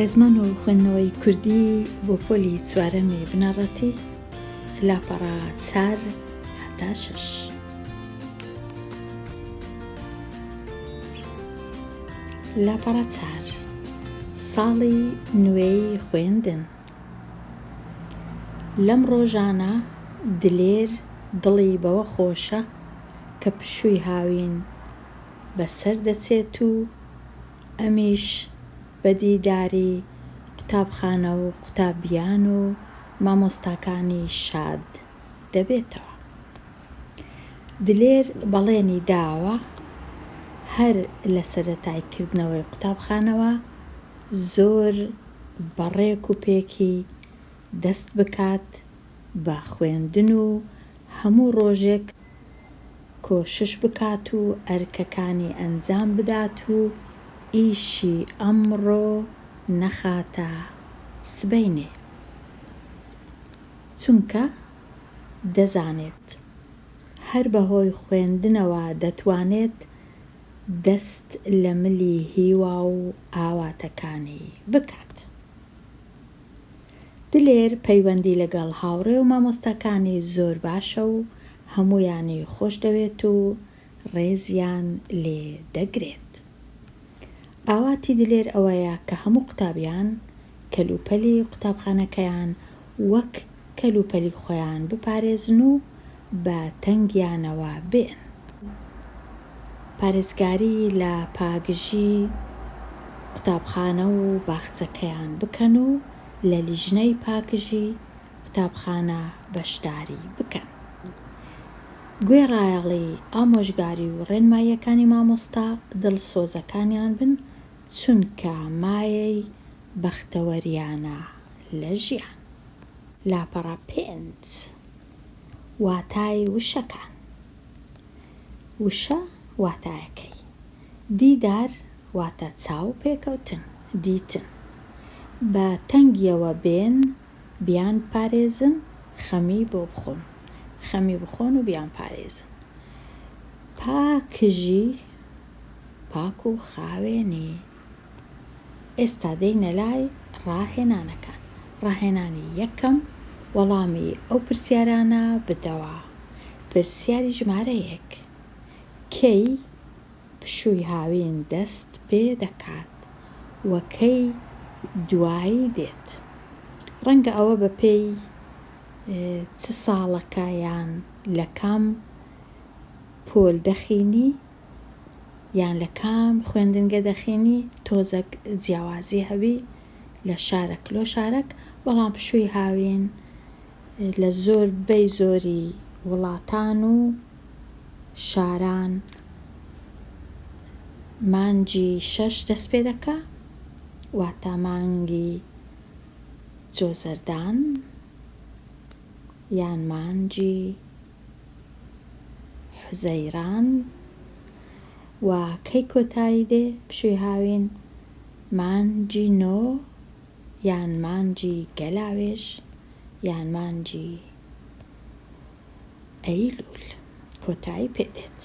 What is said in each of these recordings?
خۆڕێزمان و خوێندنەوەی کوردی بۆ پۆلی چوارەمی بنەڕەتی لاپەڕە 4 هەتا 6. لاپەڕە 4 ساڵی نوێی خوێندن. لەم ڕۆژانە دلێر دڵی بەوە خۆشە کە پشووی هاوین بەسەر دەچێت و ئەمیش بەدیداری قوتابخانە و قوتابیان و مامۆستاکانی شاد دەبێتەوە. دلێر بەڵێنی داوە هەر لە سەرەتایکردنەوەی قوتابخانەوە زۆر بەڕێک و پێکی دەست بکات بە خوێندن و هەموو ڕۆژێک کۆشش بکات و ئەرکەکانی ئەنجام بدات و ئیشی ئەمڕۆ نەخاتە سبەینێ، چونکە دەزانێت هەر بەهۆی خوێندنەوە دەتوانێت دەست لە ملی هیوا و ئاواتەکانی بکات. دلێر پەیوەندی لەگەڵ هاوڕێ و مامۆستاکانی زۆر باشە و هەموویانی خۆش دەوێت و ڕێزیان لێ دەگرێت. ئاواتی دلێر ئەوەیە کە هەموو قوتابیان کەلوپەلی قوتابخانەکەیان وەک کەلوپەلی خۆیان بپارێزن و بە تەنگیانەوە بێن. پارێزگاری لە پاگژی قوتابخانە و باخچەکەیان بکەن و لە لیژنەی پاگژی قوتابخانە بەشداری بکەن. گوێڕایەڵی ئامۆژگاری و ڕێنماییەکانی مامۆستا دڵسۆزەکانیان بن، چونکە مایەی بەختەوەریانە لە ژیان. لاپەڕە 5 واتای وشەکان. وشە واتایەکەی: دیدار واتە چاو پێکەوتن، دیتن. بە تەنگیەوە بێن، بیان پارێزن، خەمی بۆ بخۆن، خەمی بخۆن و بیان پارێزن. پاکژی پاک و خاوێنی. ئێستا دەینە لای ڕاهێنانەکان. ڕاهێنانی یەکەم: وەڵامی ئەو پرسیارانە بدەوە. پرسیاری ژمارە 1: کەی پشووی هاوین دەست پێ دەکات و کەی دوایی دێت؟ ڕەنگە ئەوە بە پێی چ ساڵەکە یان لە کام پۆل دەخینی یان لە کام خوێندنگە دەخینی تۆزێک جیاوازی هەبی لە شارێک لۆ شارێک. بەڵام پشووی هاوین لە زۆربەی زۆری وڵاتان و شاران مانگی 6 دەست پێ دەکا، واتە مانگی جۆزەردان یان مانگی حوزەیران. و کەی کۆتایی دێ پشووی هاوین؟ مانگی 9 یان مانگی گەلاوێژ یان مانگی ئەیلوول کۆتایی پێدێت.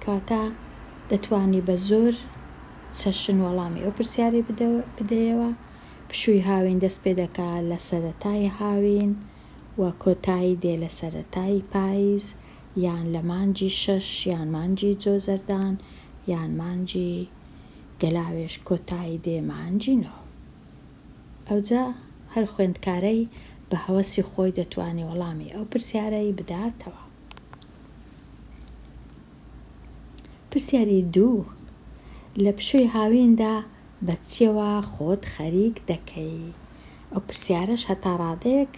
کەواتە دەتوانی بە زۆر چەشن وەڵامی ئەو پرسیاری بدەیەوە. پشووی هاوین دەست پێ دەکات لە سەرەتای هاوین و کۆتایی دێ لە سەرەتای پاییز یان لە مانگی 6 یان مانگی جۆزەردان یان مانگی گەلاوێژ کۆتایی دێ مانگی 9. ئەوجا هەر خوێندکارەی بە هەوەسی خۆی دەتوانێت وەڵامی ئەو پرسیارەی بداتەوە. پرسیاری 2: لە پشووی هاویندا بە چیەوە خۆت خەریک دەکەی؟ ئەو پرسیارەش هەتا ڕادەیەک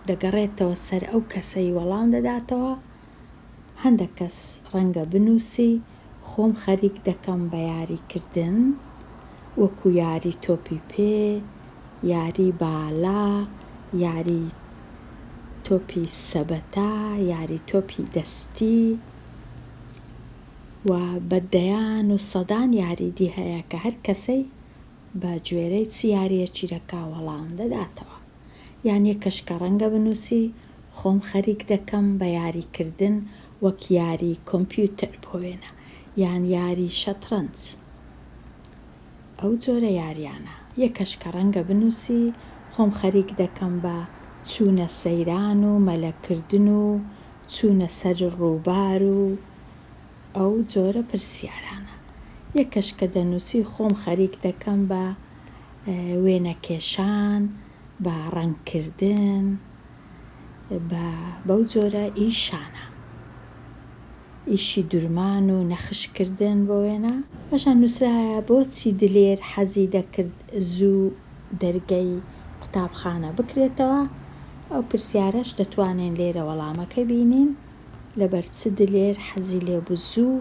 دەگەڕێتەوە سەر ئەو کەسەی وەڵام دەداتەوە. هەندێک کەس ڕەنگە بنووسی خۆم خەریک دەکەم بە یاریکردن، وەکو یاری تۆپی پێ، یاری باڵا، یاری تۆپی سەبەتا، یاری تۆپی دەستی و بەدەیان و سەدان یاریدی هەیە کە هەر کەسەی بە گوێرەی چ یاریەکی دەکا وەڵام دەداتەوە. یان یەکەش کە ڕەنگە بنووسی خۆم خەریک دەکەم بە یاریکردن وەک یاری کۆمپیوتەر بۆوێنە یان یاری شەترەنج. ئەو جۆرە یاریانە. یەکەش کە ڕەنگە بنووسی خۆم خەریک دەکەم بە چوونە سەیران و مەلەکردن و چوونە سەر ڕووبار و ئەو جۆرە پرسیارانە. یەکەش کە دەنووسی خۆم خەریک دەکەم بە وێنە کێشان، بە ڕەنگکردن، بەو جۆرە ئیشانە، ئیشی دوورمان و نەخشکردن بۆ وێنە. بەشان نووسرایە بۆچی دلێر حەزی دەکرد زوو دەرگەی قوتابخانە بکرێتەوە. ئەو پرسیارەش دەتوانین لێرە وەڵامەکەی بینین. لەبەر چ دلێر حەزی لێبوو زوو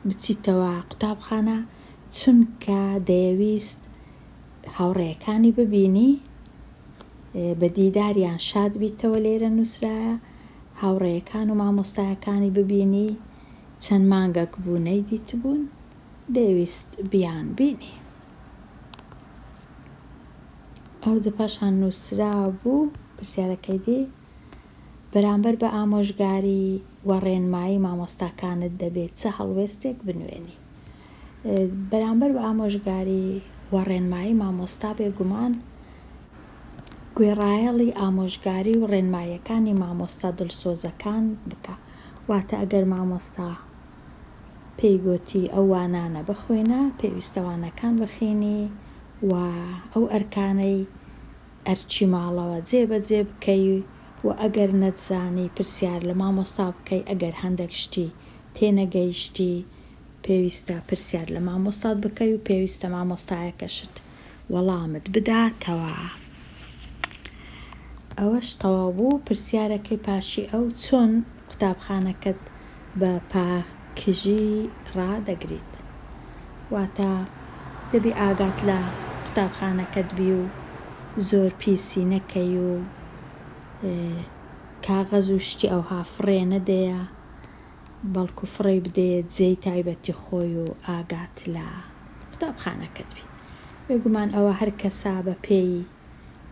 بچیتەوە قوتابخانە، چونکە دەیەویست هاوڕێیەکانی ببینی، بە دیداریان شاد بیتەوە. لێرە نووسرایە هاوڕێیەکان و مامۆستایەکانی ببینی، چەند مانگەک بوو نەیدیت بوون، دەیویست بیان بینی. ئەو پاشان نووسرا بوو پرسیارەکەی دی بەرامبەر بە ئامۆژگاری و ڕێنمایی مامۆستاکانت دەبێت چه هەڵوێستێک بنوێنی. بەرامبەر بە ئامۆژگاری و ڕێنمایی مامۆستا بێگومان گوێڕایەڵی ئامۆژگاری و ڕێنماییەکانی مامۆستا دڵسۆزەکان بکە. واتە ئەگەر مامۆستا پێی گوتی ئەو وانانە بخوێنە، پێویستە وانەکان بخوێنی و ئەو ئەرکانەی ئەرچی ماڵەوە جێبەجێ بکەی و ئەگەر نەتزانی پرسیار لە مامۆستا بکەی. ئەگەر هەندێک شتی تێنەگەیشتی پێویستە پرسیار لە مامۆستات بکەی و پێویستە مامۆستایەکەشت وەڵامت بداتەوە. ئەوەش تەواو بوو. پرسیارەکەی پاشی ئەو چۆن قوتابخانەکەت بە پاکژی ڕادەگریت. واتە دەبی ئاگات لە قوتابخانەکەت بی و زۆر پیسی نەکەی و کاغەز و شتی ئەوها فڕێ نەدەیە، بەڵکو فڕێ بدەیە جێی تایبەتی خۆی و ئاگات لە قوتابخانەکەت بی. بێگومان ئەوە هەر کەسا بە پێی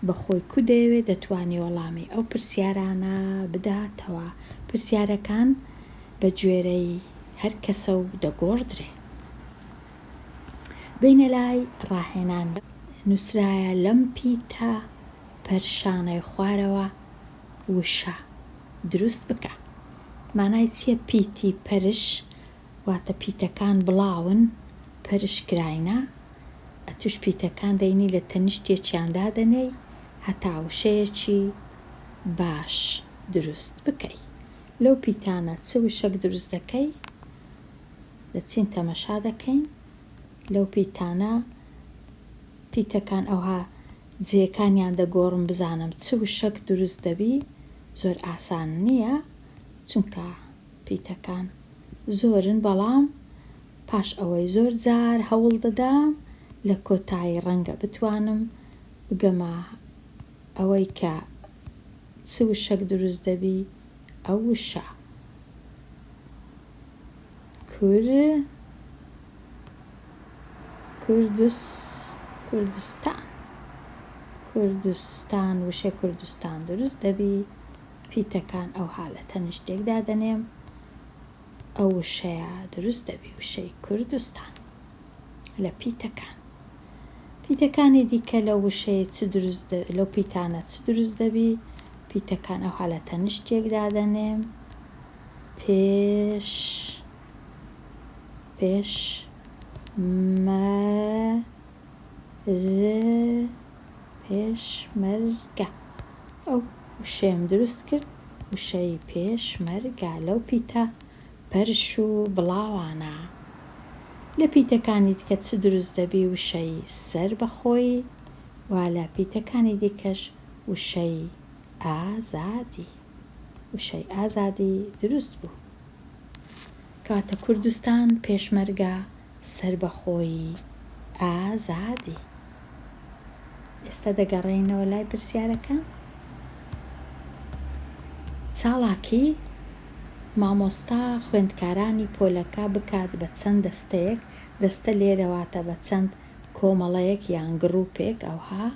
بەخۆی کو دەیەوێت دەتوانی وەڵامی ئەو پرسیارانە بداتەوە. پرسیارەکان بە گوێرەی هەر کەسە و دەگۆڕدرێ. بینە لای ڕاهێنان نووسرایە لەم پیتە پەرشانەی خوارەوە وشە دروست بکە. مانای چییە پیتی پەرش؟ واتە پیتەکان بڵاون، پەرش کراینە، ئەتوش پیتەکان دەینی لە تەنیشتێکیاندا دەنێی هەتا وشەیەکی باش دروست بکەی. لەو پیتانە چ وشەک دروست دەکەی؟ دەچین تەمەشا دەکەین. لەو پیتانە پیتەکان ئەوها جێکانیان دەگۆڕم بزانم چ وشەک دروست دەبی. زۆر ئاسان نییە چونکە پیتەکان زۆرن، بەڵام پاش ئەوەی زۆر جار هەوڵ دەدام لە کۆتایی ڕەنگە بتوانم بگەمە ئەوەی کە چ وشەک دروست دەبی. ئەو وشە کوردستان وشەی کوردستان دروست دەبی. پیتەکان ئەوها لە تەنیشتێکدا دەنێم، ئەو وشەیە دروست دەبی، وشەی کوردستان لە پیتەکان. پیتەکانی دیکە لە وشەیە چ دروست لەو پیتانە چ دروست دەبی. پیتەکان ئەوها لە تەنیشتێکدا دەنێم، پێشمەرگە. ئەو وشەیەم دروست کرد، وشەی پێشمەرگە لەو پیتە پەرش و بڵاوانە. لە پیتەکانی دیکە چ دروست دەبی؟ وشەی سەر بەخۆی، و لە پیتەکانی دیکەش وشەی ئازادی. وشەی ئازادی دروست بوو. کاتە کوردستان پێشمەرگە، سەر بەخۆی، ئازادی. ئێستا دەگەڕێینەوە لای پرسیارەکە. چاڵاکی مامۆستا خوێندکارانی پۆلەکە بکات بە چەند دەستەیەک. دەستە لێرەواتە بە چەند کۆمەڵەیەک یان گڕوپێک ئەوها،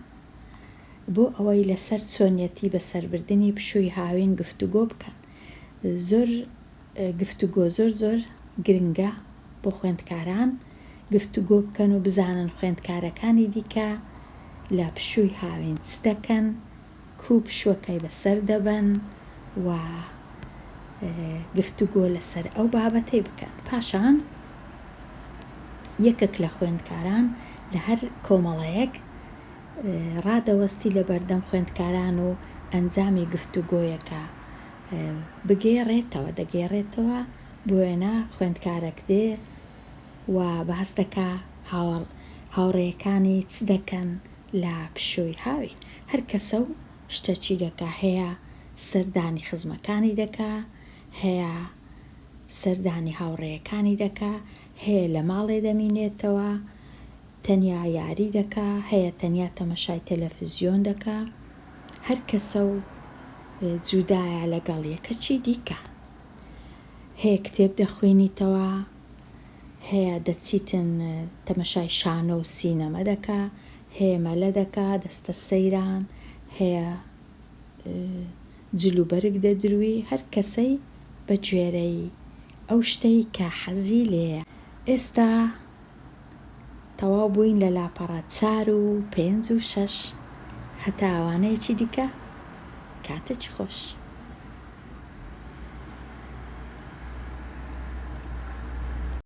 بۆ ئەوەی لەسەر چۆنیەتی بەسەربردنی پشووی هاوین گفتوگۆ بکەن. گفتوگۆ زۆر گرنگە بۆ خوێندکاران گفتوگۆ بکەن و بزانن خوێندکارەکانی دیکە لە پشووی هاوین چ دەکەن، کوو پشووەکەی بەسەر دەبەن و گفتوگۆ لەسەر ئەو بابەتەی بکەن. پاشان یەکێک لە خوێندکاران لە هەر کۆمەڵەیەک ڕادەوەستی لە بەردەم خوێندکاران و ئەنجامی گفتوگۆیەکە بگێڕێتەوە، دەگێڕێتەوە بۆ وێنە خوێندکارێک دێ و باس دەکا هاوڕێیەکانی چ دەکەن لە پشووی هاوین. هەر کەسە و شتەچی دەکا، هەیە سەردانی خزمەکانی دەکا، هەیە سەردانی هاوڕێیەکانی دەکا، هەیە لە ماڵێ دەمینێتەوە تەنیا یاری دەکا، هەیە تەنیا تەمەشای تەلەڤیزیۆن دەکا. هەر کەسە و جودایە لەگەڵ یەکەچی دیکە. هەیە کتێب دەخوێنیتەوە، هەیە دەچیتن تەمەشای شانۆ و سینەمە دەکا، هەیە مەلە دەکا، دەستە سەیران، هەیە جلوبەرگ دەدروی، هەر کەسەی بە گوێرەی ئەو شتەی کە حەزی لێیە. ئێستا تەواو بووین لە لاپەڕە 4 و 5 و 6 هەتا ئەوانەیەکی دیکە. کاتێکی خۆش.